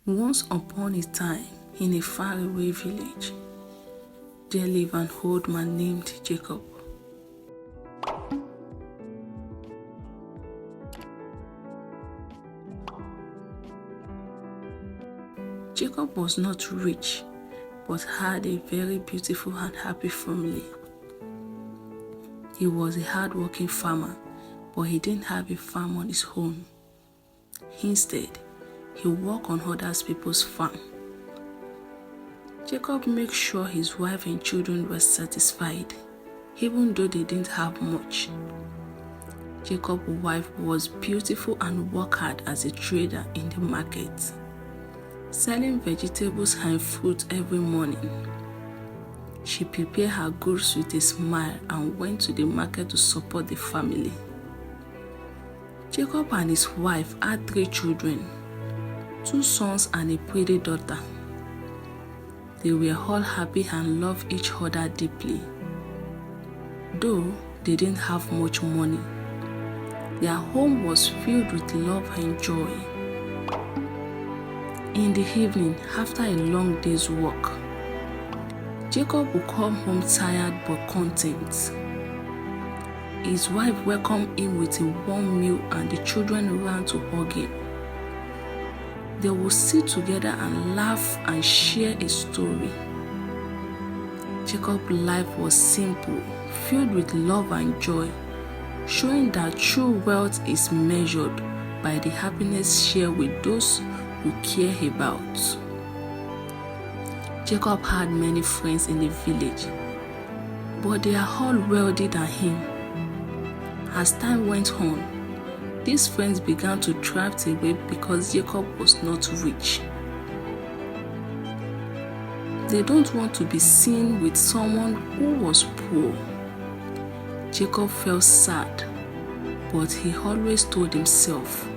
Once upon a time, in a faraway village, there lived an old man named Jacob. Jacob was not rich, but had a very beautiful and happy family. He was a hard-working farmer, but he didn't have a farm on his own. Instead, he worked on other people's farm. Jacob made sure his wife and children were satisfied, even though they didn't have much. Jacob's wife was beautiful and worked hard as a trader in the market, selling vegetables and fruit every morning. She prepared her goods with a smile and went to the market to support the family. Jacob and his wife had 3 children, 2 sons and a pretty daughter. They were all happy and loved each other deeply. Though they didn't have much money, their home was filled with love and joy. In the evening, after a long day's work, Jacob would come home tired but content. His wife welcomed him with a warm meal and the children ran to hug him. They would sit together and laugh and share a story. Jacob's life was simple, filled with love and joy, showing that true wealth is measured by the happiness shared with those who care about. Jacob had many friends in the village, but they are all wealthier than him. As time went on, these friends began to drift away because Jacob was not rich. They don't want to be seen with someone who was poor. Jacob felt sad, but he always told himself,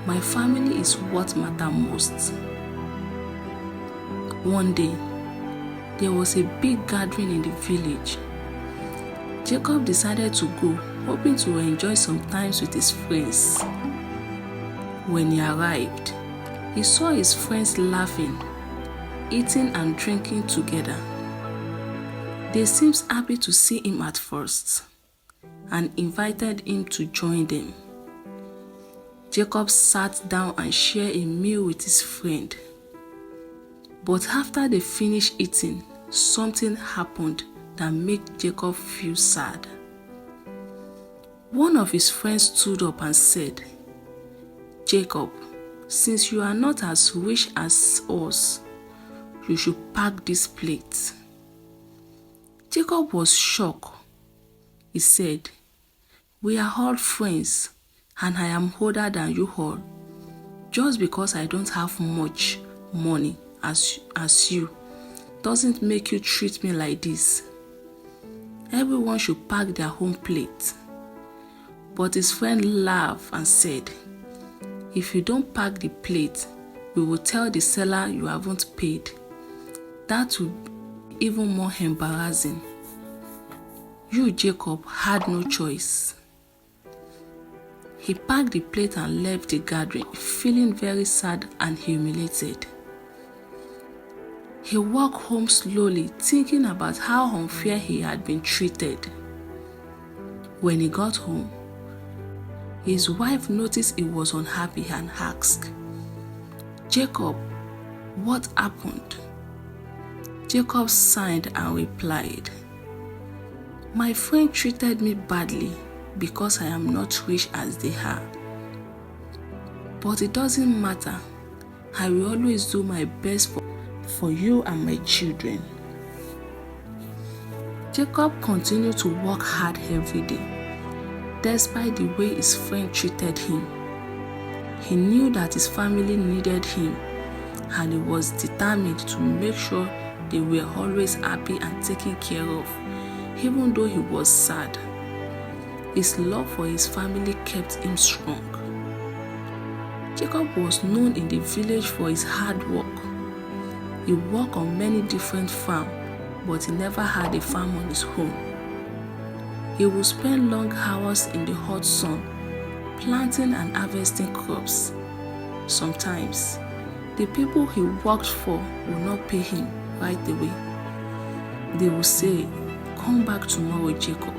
"My family is what matters most." One day, there was a big gathering in the village. Jacob decided to go, hoping to enjoy some time with his friends. When he arrived, he saw his friends laughing, eating and drinking together. They seemed happy to see him at first and invited him to join them. Jacob sat down and shared a meal with his friend. But after they finished eating, something happened that made Jacob feel sad. One of his friends stood up and said, "Jacob, since you are not as rich as us, you should pack this plate." Jacob was shocked. He said, "We are all friends, and I am older than you all. Just because I don't have much money as you doesn't make you treat me like this. Everyone should pack their own plate." But his friend laughed and said, "If you don't pack the plate, we will tell the seller you haven't paid. That will be even more embarrassing." You, Jacob, had no choice. He packed the plate and left the gathering, feeling very sad and humiliated. He walked home slowly, thinking about how unfair he had been treated. When he got home, his wife noticed he was unhappy and asked, "Jacob, what happened?" Jacob sighed and replied, "My friend treated me badly because I am not rich as they are. But it doesn't matter. I will always do my best for you and my children." Jacob continued to work hard every day, despite the way his friend treated him. He knew that his family needed him, and he was determined to make sure they were always happy and taken care of, even though he was sad. His love for his family kept him strong. Jacob was known in the village for his hard work. He worked on many different farms, but he never had a farm on his own. He would spend long hours in the hot sun, planting and harvesting crops. Sometimes, The people he worked for will not pay him right away. They will say, "Come back tomorrow, Jacob."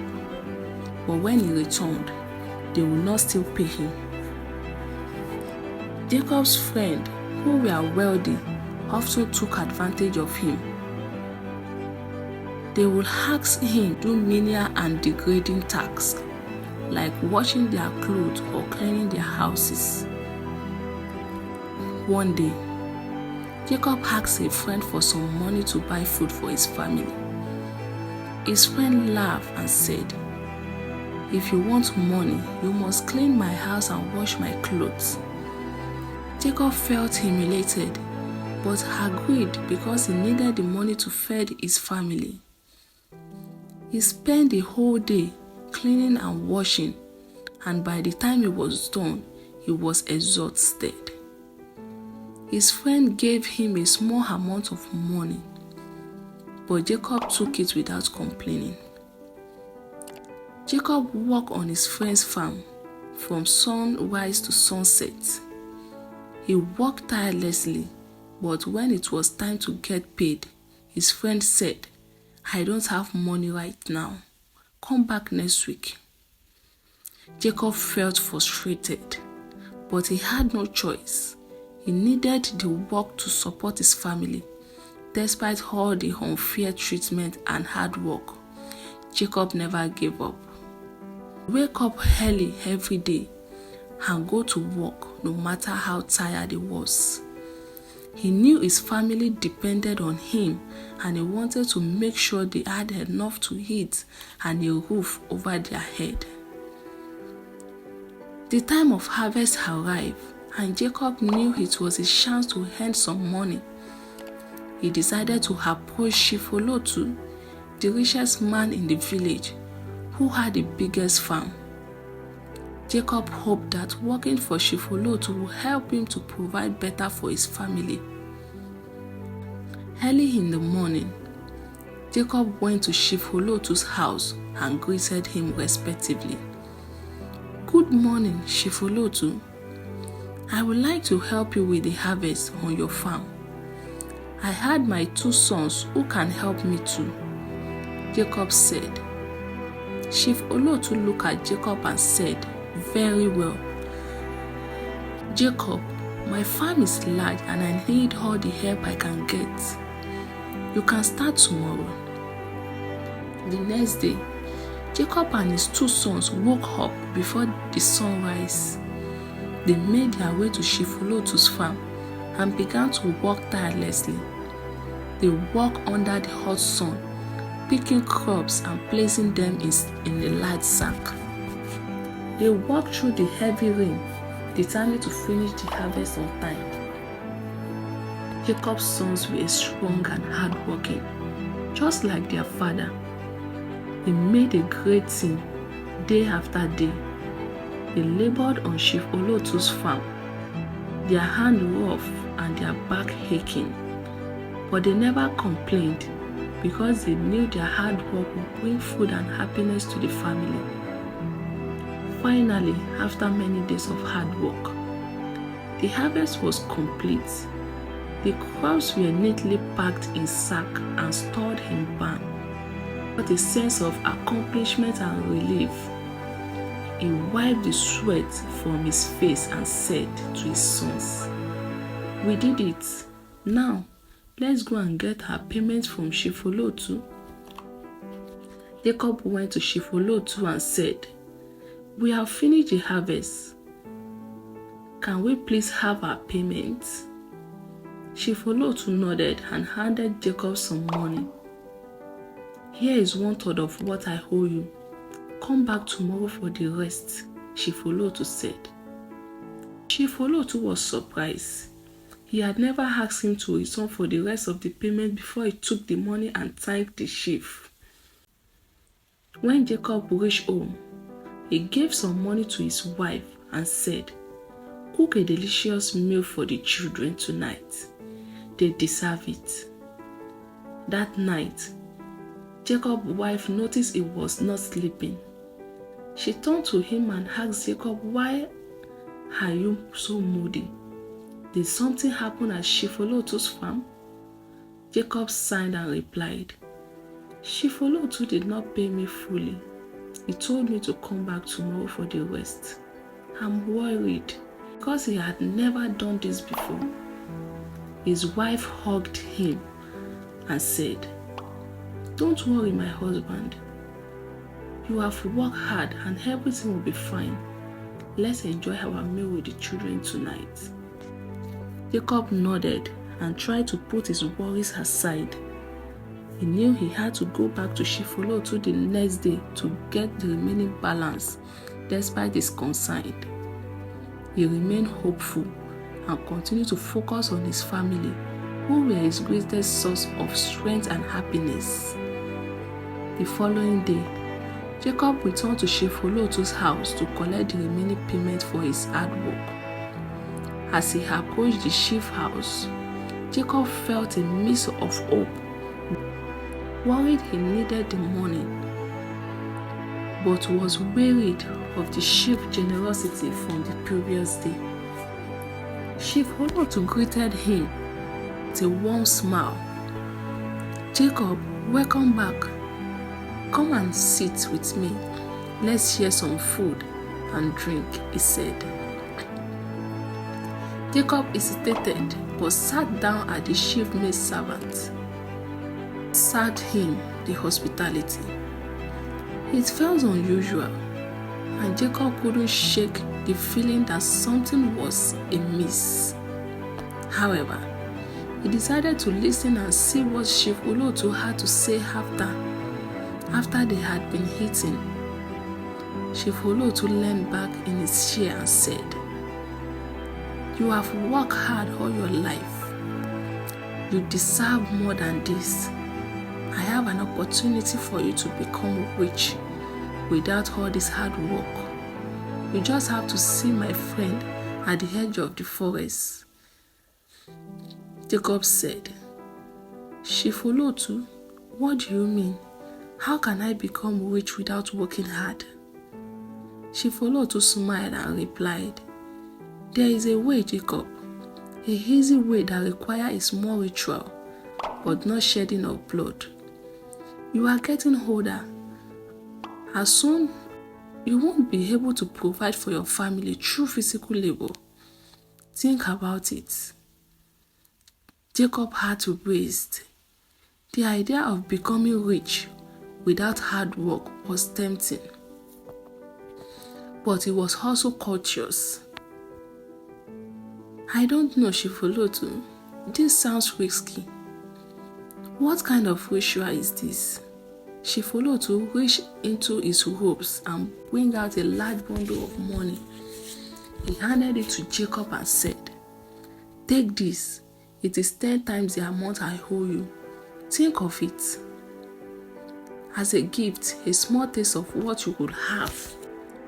But when he returned, they will not still pay him. Jacob's friends, who were wealthy, often took advantage of him. They would ask him to do menial and degrading tasks, like washing their clothes or cleaning their houses. One day, Jacob asked a friend for some money to buy food for his family. His friend laughed and said, "If you want money, you must clean my house and wash my clothes." Jacob felt humiliated, but agreed because he needed the money to feed his family. He spent the whole day cleaning and washing, and by the time he was done, he was exhausted. His friend gave him a small amount of money, but Jacob took it without complaining. Jacob worked on his friend's farm from sunrise to sunset. He worked tirelessly, but when it was time to get paid, his friend said, "I don't have money right now. Come back next week." Jacob felt frustrated, but he had no choice. He needed the work to support his family. Despite all the unfair treatment and hard work, Jacob never gave up. He wake up early every day and go to work no matter how tired he was. He knew his family depended on him, and he wanted to make sure they had enough to eat and a roof over their head. The time of harvest arrived, and Jacob knew it was his chance to earn some money. He decided to approach Shifolotu, the richest man in the village, who had the biggest farm. Jacob hoped that working for Shifolotu would help him to provide better for his family. Early in the morning, Jacob went to Shifolotu's house and greeted him respectively. "Good morning, Shifolotu. I would like to help you with the harvest on your farm. I had my 2 sons who can help me too," Jacob said. Shifolotu looked at Jacob and said, "Very well. Jacob, my farm is large and I need all the help I can get. You can start tomorrow." The next day, Jacob and his 2 sons woke up before the sunrise. They made their way to Shifolotu's farm and began to work tirelessly. They worked under the hot sun, picking crops and placing them in a large sack. They walked through the heavy rain, determined to finish the harvest on time. Jacob's sons were strong and hardworking, just like their father. They made a great team day after day. They labored on Shifolotu's farm, their hands rough and their back aching. But they never complained because they knew their hard work would bring food and happiness to the family. Finally, after many days of hard work, the harvest was complete. The crops were neatly packed in sacks and stored in barn. With a sense of accomplishment and relief, he wiped the sweat from his face and said to his sons, "We did it. Now, let's go and get our payment from Shifolotu." Jacob went to Shifolotu and said, "We have finished the harvest. Can we please have our payment?" Shifolotu nodded and handed Jacob some money. "Here is 1/3 of what I owe you. Come back tomorrow for the rest," Shifolotu said. Shifolotu was surprised. He had never asked him to return for the rest of the payment before he took the money and thanked the chief. When Jacob reached home, he gave some money to his wife and said, "Cook a delicious meal for the children tonight. They deserve it." That night, Jacob's wife noticed he was not sleeping. She turned to him and asked Jacob, "Why are you so moody?" Did something happen at Shifolotu's farm? Jacob sighed and replied, Shifolotu did not pay me fully. He told me to come back tomorrow for the rest. I'm worried because he had never done this before. His wife hugged him and said, Don't worry, my husband. You have worked hard and everything will be fine. Let's enjoy our meal with the children tonight. Jacob nodded and tried to put his worries aside. He knew he had to go back to Shifolotu the next day to get the remaining balance despite his concern. He remained hopeful and continued to focus on his family, who were his greatest source of strength and happiness. The following day, Jacob returned to Shifolotu's house to collect the remaining payment for his hard work. As he approached the sheep house, Jacob felt a mist of hope. Worried he needed the money, but was wearied of the sheep's generosity from the previous day. Shifolotu greeted him with a warm smile. Jacob, welcome back. Come and sit with me. Let's share some food and drink, he said. Jacob hesitated but sat down at the sheep maid servant. Served him the hospitality. It felt unusual, and Jacob couldn't shake the feeling that something was amiss. However, he decided to listen and see what Shifolotu had to say after they had been eating. Shifolotu leaned back in his chair and said, You have worked hard all your life. You deserve more than this. I have an opportunity for you to become rich without all this hard work. You just have to see my friend at the edge of the forest. Jacob said, Shifolotu, what do you mean? How can I become rich without working hard? Shifolotu smiled and replied, There is a way, Jacob. A easy way that requires a small ritual, but not shedding of blood. You are getting older. As soon you won't be able to provide for your family through physical labor. Think about it. Jacob had to breathe. The idea of becoming rich without hard work was tempting, but it was also courteous. I don't know, Shifolotu. This sounds risky. What kind of ritual is this? Shifolotu reached into his robes and brought out a large bundle of money. He handed it to Jacob and said, Take this. It is 10 times the amount I owe you. Think of it. As a gift, a small taste of what you could have.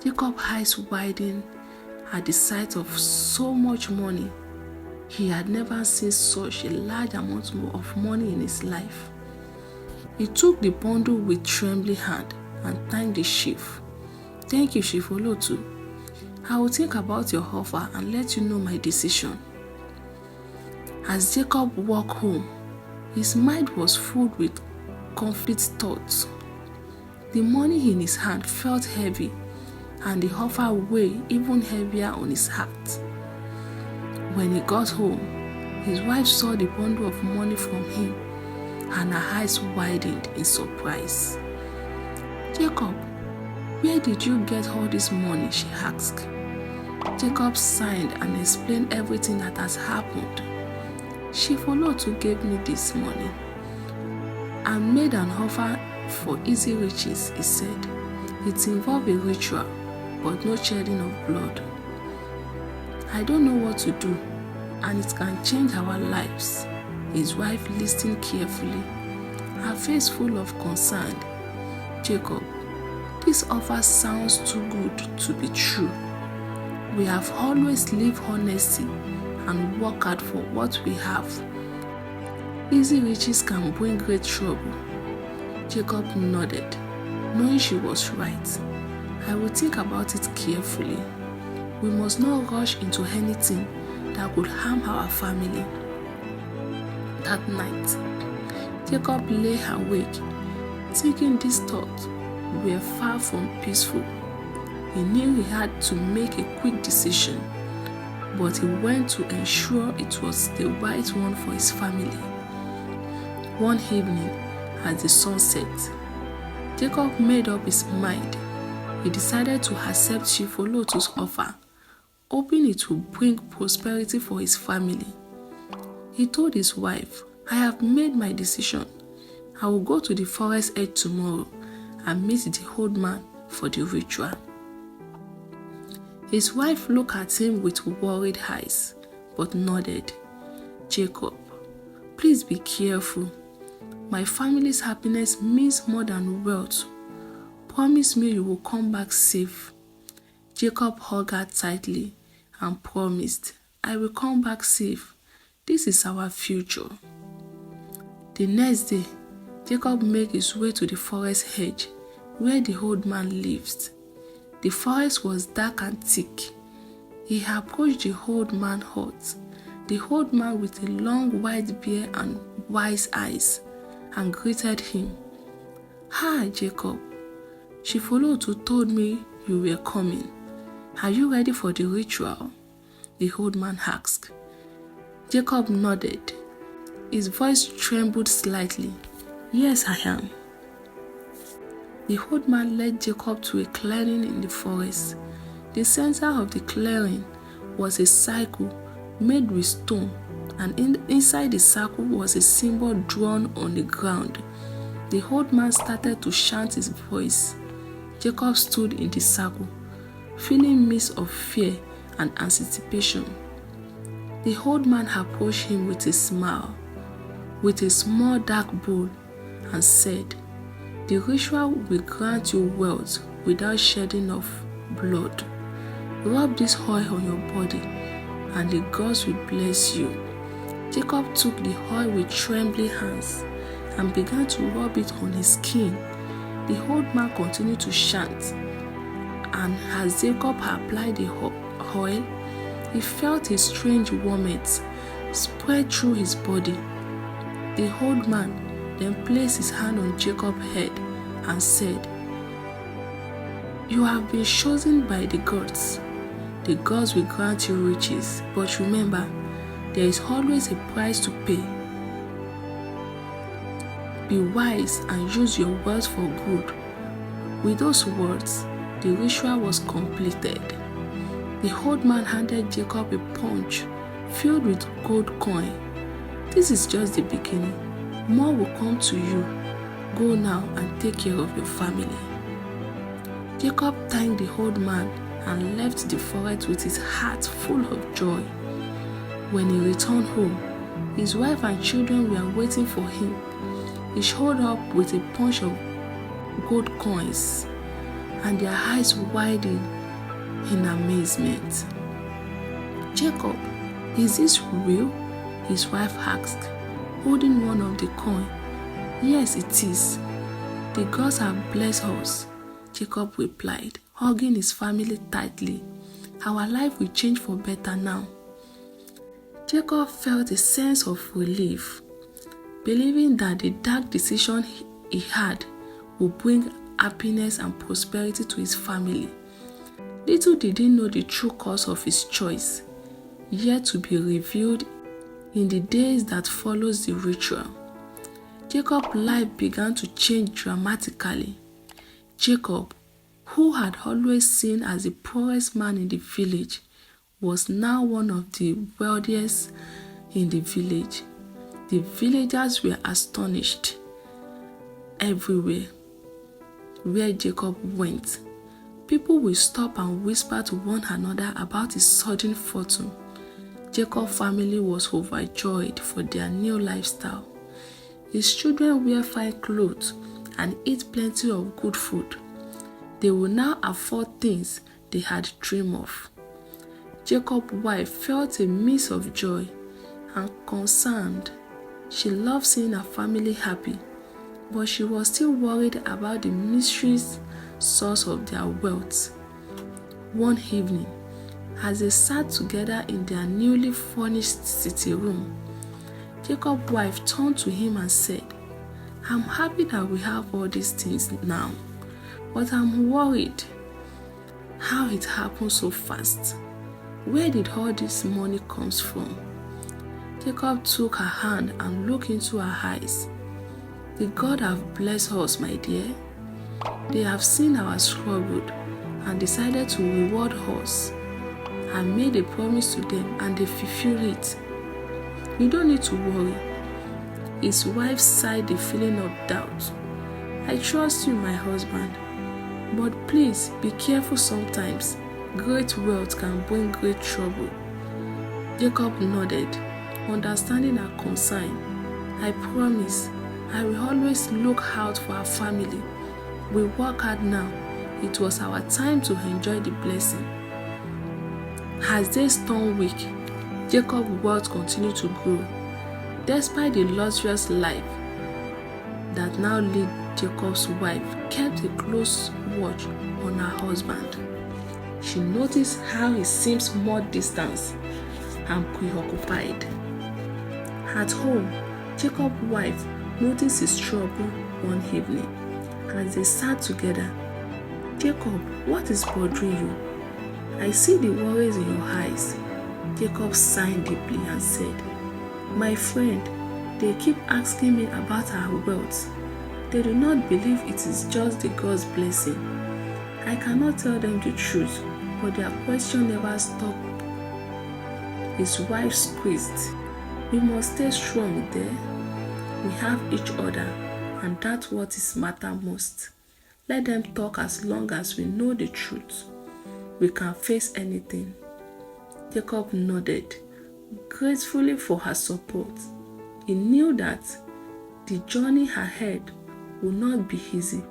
Jacob's eyes widened at the sight of so much money. He had never seen such a large amount of money in his life. He took the bundle with trembling hand and thanked the chief. Thank you, Shifolotu. I will think about your offer and let you know my decision. As Jacob walked home, his mind was filled with conflicting thoughts. The money in his hand felt heavy, and the offer weighed even heavier on his heart. When he got home, his wife saw the bundle of money from him, and her eyes widened in surprise. Jacob, where did you get all this money? She asked. Jacob sighed and explained everything that has happened. Shifolotu gave me this money and made an offer for easy riches, he said. It involved a ritual, but no shedding of blood. I don't know what to do, and it can change our lives. His wife listened carefully, her face full of concern. Jacob, this offer sounds too good to be true. We have always lived honestly and worked hard for what we have. Easy riches can bring great trouble. Jacob nodded, knowing she was right. I will think about it carefully. We must not rush into anything that could harm our family. That night, Jacob lay awake, thinking these thoughts were far from peaceful. He knew he had to make a quick decision, but he went to ensure it was the right one for his family. One evening, as the sun set, Jacob made up his mind. He decided to accept Shifolotu's offer, hoping it would bring prosperity for his family. He told his wife, "I have made my decision. I will go to the forest edge tomorrow and meet the old man for the ritual." His wife looked at him with worried eyes, but nodded. "Jacob, please be careful. My family's happiness means more than wealth. Promise me you will come back safe." Jacob hugged her tightly and promised, "I will come back safe. This is our future." The next day, Jacob made his way to the forest edge where the old man lived. The forest was dark and thick. He approached the old man's hut, the old man with a long white beard and wise eyes, and greeted him. "Hi, Jacob. Shifolotu told me you were coming. Are you ready for the ritual?" the old man asked. Jacob nodded. His voice trembled slightly. "Yes, I am." The old man led Jacob to a clearing in the forest. The center of the clearing was a circle made with stone, and inside the circle was a symbol drawn on the ground. The old man started to chant his voice. Jacob stood in the circle, feeling mix of fear and anticipation. The old man approached him with a smile, with a small dark bowl, and said, "The ritual will grant you wealth without shedding of blood. Rub this oil on your body, and the gods will bless you." Jacob took the oil with trembling hands and began to rub it on his skin. The old man continued to chant, and as Jacob applied the oil, he felt a strange warmth spread through his body. The old man then placed his hand on Jacob's head and said, "You have been chosen by the gods. The gods will grant you riches, but remember, there is always a price to pay. Be wise and use your wealth for good." With those words, the ritual was completed. The old man handed Jacob a punch filled with gold coin. "This is just the beginning. More will come to you. Go now and take care of your family." Jacob thanked the old man and left the forest with his heart full of joy. When he returned home, his wife and children were waiting for him. He showed up with a bunch of gold coins, and their eyes widened in amazement. "Jacob, is this real?" his wife asked, holding one of the coins. "Yes, it is. The gods have blessed us," Jacob replied, hugging his family tightly. "Our life will change for better now." Jacob felt a sense of relief, believing that the dark decision he had would bring happiness and prosperity to his family. Little did he know the true cause of his choice, yet to be revealed in the days that follows the ritual. Jacob's life began to change dramatically. Jacob, who had always seen as the poorest man in the village, was now one of the wealthiest in the village. The villagers were astonished. Everywhere where Jacob went, people would stop and whisper to one another about his sudden fortune. Jacob's family was overjoyed for their new lifestyle. His children wear fine clothes and eat plenty of good food. They will now afford things they had dreamed of. Jacob's wife felt a mix of joy and concern. She loved seeing her family happy, but she was still worried about the mysterious source of their wealth. One evening, As they sat together in their newly furnished sitting room, Jacob's wife turned to him and said, "I'm happy that we have all these things now, but I'm worried how it happened so fast. Where did all this money come from?" Jacob took her hand and looked into her eyes. "The God have blessed us, my dear. They have seen our struggle and decided to reward us. I made a promise to them and they fulfilled it. You don't need to worry." His wife sighed a feeling of doubt. "I trust you, my husband, but please be careful sometimes. Great wealth can bring great trouble." Jacob nodded, understanding her concern. "I promise I will always look out for our family. We work hard now. It was our time to enjoy the blessing." As days turned week, Jacob's wealth continued to grow. Despite the luxurious life that now led, Jacob's wife kept a close watch on her husband. She noticed how he seems more distant and preoccupied. At home, Jacob's wife noticed his trouble one evening. As they sat together, "Jacob, what is bothering you? I see the worries in your eyes." Jacob sighed deeply and said, "My friend, they keep asking me about our wealth. They do not believe it is just the God's blessing. I cannot tell them the truth, but their question never stopped." His wife squeezed. "We must stay strong there. We have each other, and that's what is matter most. Let them talk as long as we know the truth. We can face anything." Jacob nodded, gratefully for her support. He knew that the journey ahead would not be easy,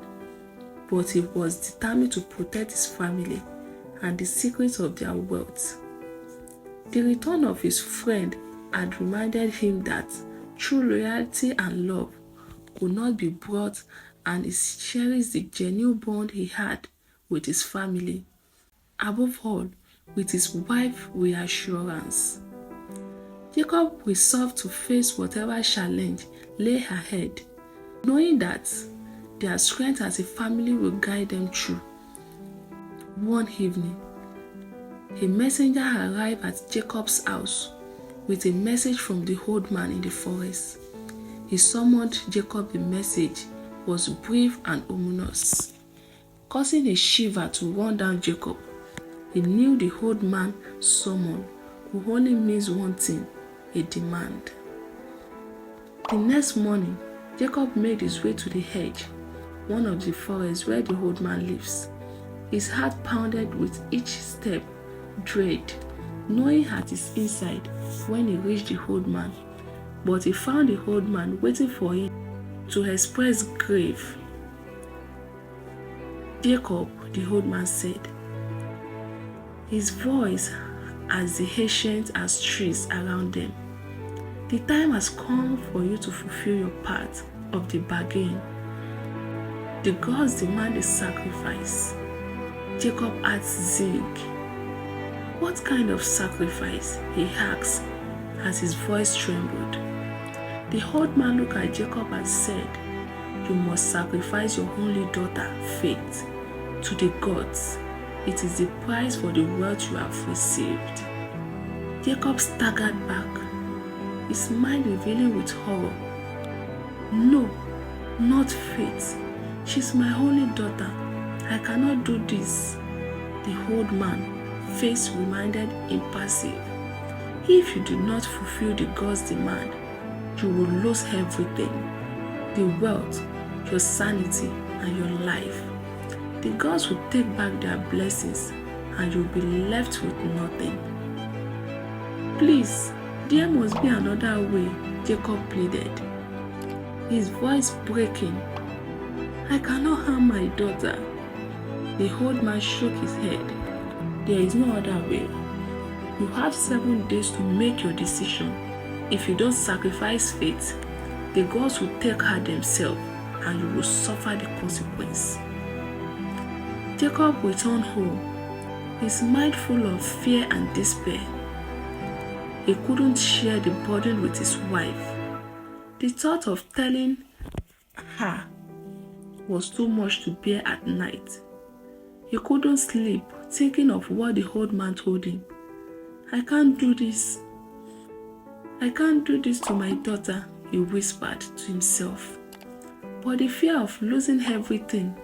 but he was determined to protect his family and the secrets of their wealth. The return of his friend had reminded him that true loyalty and love could not be bought, and he cherished the genuine bond he had with his family. Above all, with his wife's reassurance. Jacob resolved to face whatever challenge lay ahead, knowing that their strength as a family will guide them through. One evening, a messenger arrived at Jacob's house with a message from the old man in the forest. He summoned Jacob. The message was brief and ominous, causing a shiver to run down Jacob. He knew the old man's summon could only mean one thing: a demand. The next morning, Jacob made his way to the hedge, one of the forests where the old man lives. His heart pounded with each step, dread, knowing at his inside when he reached the old man. But he found the old man waiting for him to express grief. "Jacob," the old man said, his voice as ancient as trees around them, "the time has come for you to fulfill your part of the bargain. The gods demand a sacrifice." Jacob asked Zig, "What kind of sacrifice?" he asked as his voice trembled. The old man looked at Jacob and said, "You must sacrifice your only daughter, Faith, to the gods. It is the price for the wealth you have received." Jacob staggered back, his mind revealing with horror. "No, not Faith. She's my only daughter. I cannot do this." The old man, face reminded impassive. "If you do not fulfill the God's demand, you will lose everything: the wealth, your sanity, and your life. The gods will take back their blessings and you'll be left with nothing." "Please, there must be another way," Jacob pleaded, his voice breaking. "I cannot harm my daughter." The old man shook his head. "There is no other way. You have 7 days to make your decision. If you don't sacrifice Faith, the gods will take her themselves and you will suffer the consequence." Jacob returned home. his mind full of fear and despair. He couldn't share the burden with his wife. The thought of telling her was too much to bear at night. He couldn't sleep, thinking of what the old man told him. "I can't do this. I can't do this to my daughter," he whispered to himself. But the fear of losing everything,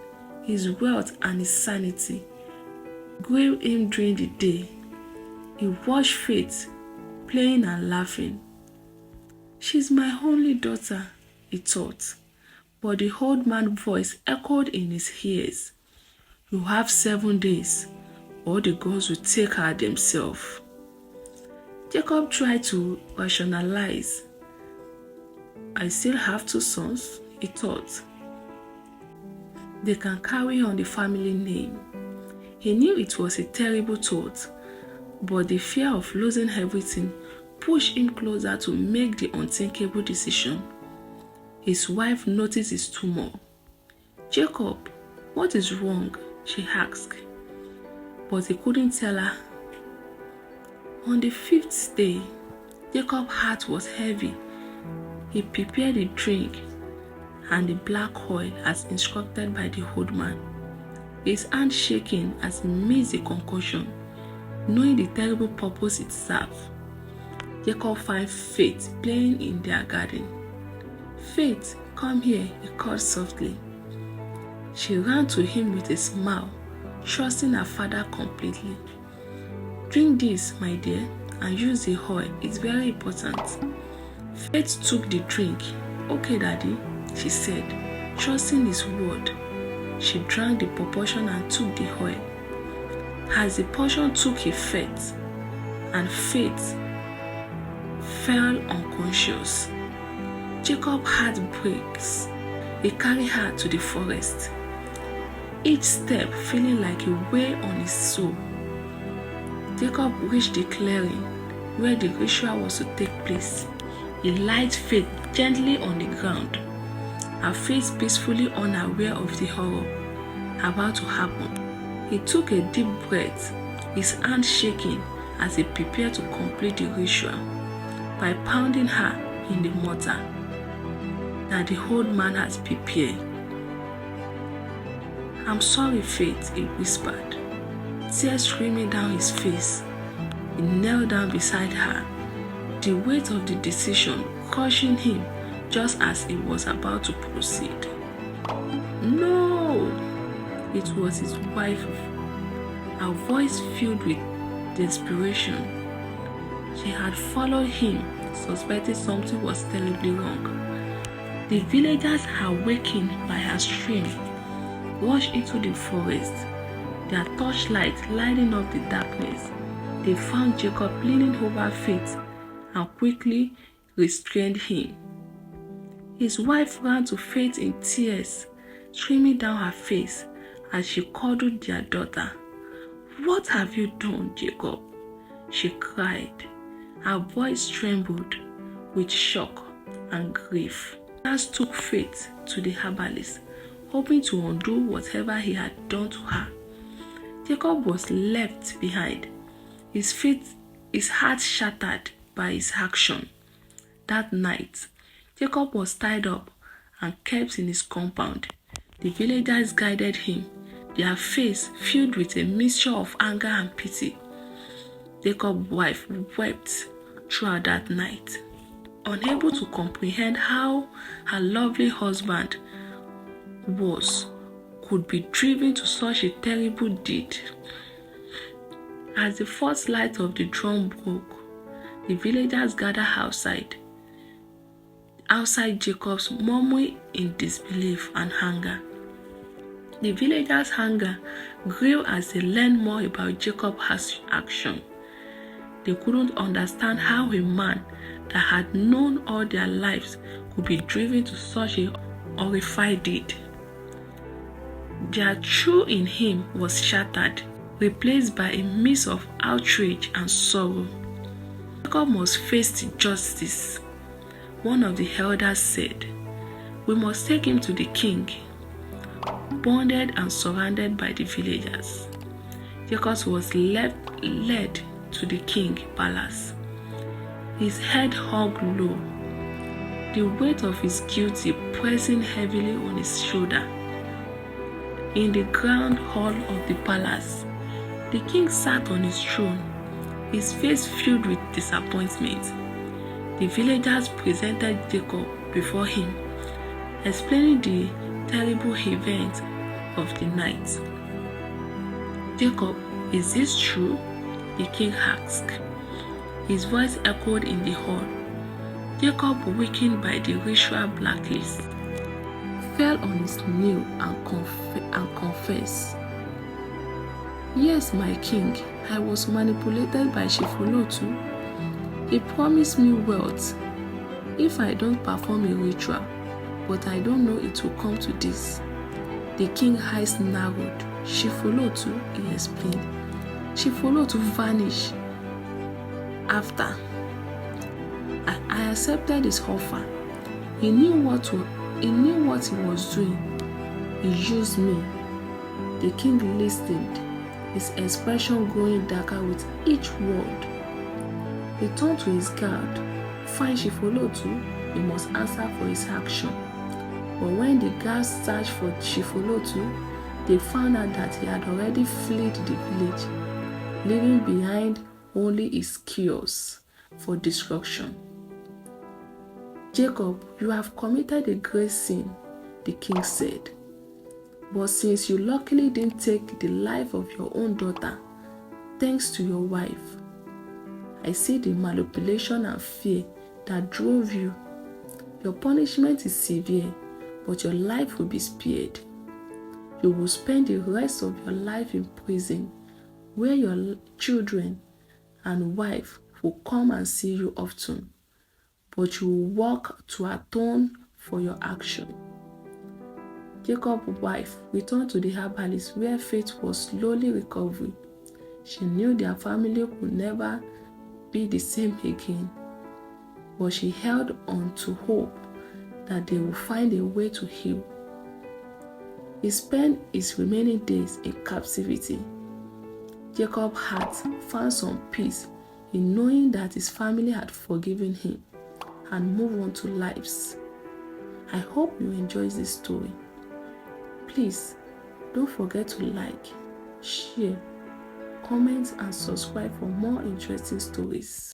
his wealth and his sanity, grew him during the day. He watched Faith playing and laughing. "She's my only daughter," he thought. But the old man's voice echoed in his ears. "You have 7 days, or the gods will take her themselves." Jacob tried to rationalize. "I still have 2 sons, he thought. "They can carry on the family name." He knew it was a terrible thought, but the fear of losing everything pushed him closer to make the unthinkable decision. His wife noticed his tumor. "Jacob, what is wrong?" she asked, but he couldn't tell her. On the 5th day, Jacob's heart was heavy. He prepared a drink and the black oil as instructed by the old man, his hand shaking as he mixed the concoction, knowing the terrible purpose it served. Jacob found Faith playing in their garden. "Faith, come here," he called softly. She ran to him with a smile, trusting her father completely. "Drink this, my dear, and use the oil. It's very important." Faith took the drink. "Okay, Daddy," she said, trusting his word. She drank the proportion and took the oil. As the portion took effect, and Faith fell unconscious, Jacob's heart breaks. He carried her to the forest, each step feeling like a weight on his soul. Jacob reached the clearing where the ritual was to take place. He laid Faith gently on the ground, her face peacefully unaware of the horror about to happen. He took a deep breath, his hand shaking as he prepared to complete the ritual by pounding her in the mortar that the old man has prepared. "I'm sorry, Faith," he whispered, tears streaming down his face. He knelt down beside her, the weight of the decision crushing him just as he was about to proceed. "No!" It was his wife, her voice filled with desperation. She had followed him, suspecting something was terribly wrong. The villagers, awakened by her scream, rushed into the forest, their torchlight lighting up the darkness. They found Jacob leaning over Faith and quickly restrained him. His wife ran to Faith in tears, streaming down her face as she cuddled their daughter. "What have you done, Jacob?" she cried. Her voice trembled with shock and grief. Nurse took Faith to the herbalist, hoping to undo whatever he had done to her. Jacob was left behind, his heart shattered by his action. That night, Jacob was tied up and kept in his compound. The villagers guided him, their face filled with a mixture of anger and pity. Jacob's wife wept throughout that night, unable to comprehend how her lovely husband could be driven to such a terrible deed. As the first light of the drum broke, the villagers gathered outside Jacob's, murmuring in disbelief and anger. The villagers' anger grew as they learned more about Jacob's action. They couldn't understand how a man that had known all their lives could be driven to such a horrified deed. Their trust in him was shattered, replaced by a mix of outrage and sorrow. Jacob must face justice. One of the elders said, "We must take him to the king." Bonded and surrounded by the villagers, Jacob was led to the king's palace, his head hung low, the weight of his guilt pressing heavily on his shoulder. In the grand hall of the palace, the king sat on his throne, his face filled with disappointment. The villagers presented Jacob before him, explaining the terrible events of the night. "Jacob, is this true?" the king asked. His voice echoed in the hall. Jacob, weakened by the ritual blacklist, fell on his knee and confessed, "Yes, my king, I was manipulated by Shifolotu. He promised me wealth if I don't perform a ritual, but I don't know it will come to this." The king's eyes narrowed. "Shifolotu," he explained. "Shifolotu vanished after I accepted his offer. He knew what he was doing. He used me." The king listened, his expression growing darker with each word. He turned to his guard. "Fine, Shifolotu, he must answer for his action." But when the guards searched for Shifolotu, they found out that he had already fled the village, leaving behind only his cures for destruction. "Jacob, you have committed a great sin," the king said. "But since you luckily didn't take the life of your own daughter, thanks to your wife, I see the manipulation and fear that drove you. Your punishment is severe, but your life will be spared. You will spend the rest of your life in prison, where your children and wife will come and see you often, but you will work to atone for your action." Jacob's wife returned to the herbalist, where Faith was slowly recovering. She knew their family could never be the same again, but she held on to hope that they would find a way to heal. He spent his remaining days in captivity. Jacob's heart found some peace in knowing that his family had forgiven him and moved on to lives. I hope you enjoy this story. Please don't forget to like, share, comment, and subscribe for more interesting stories.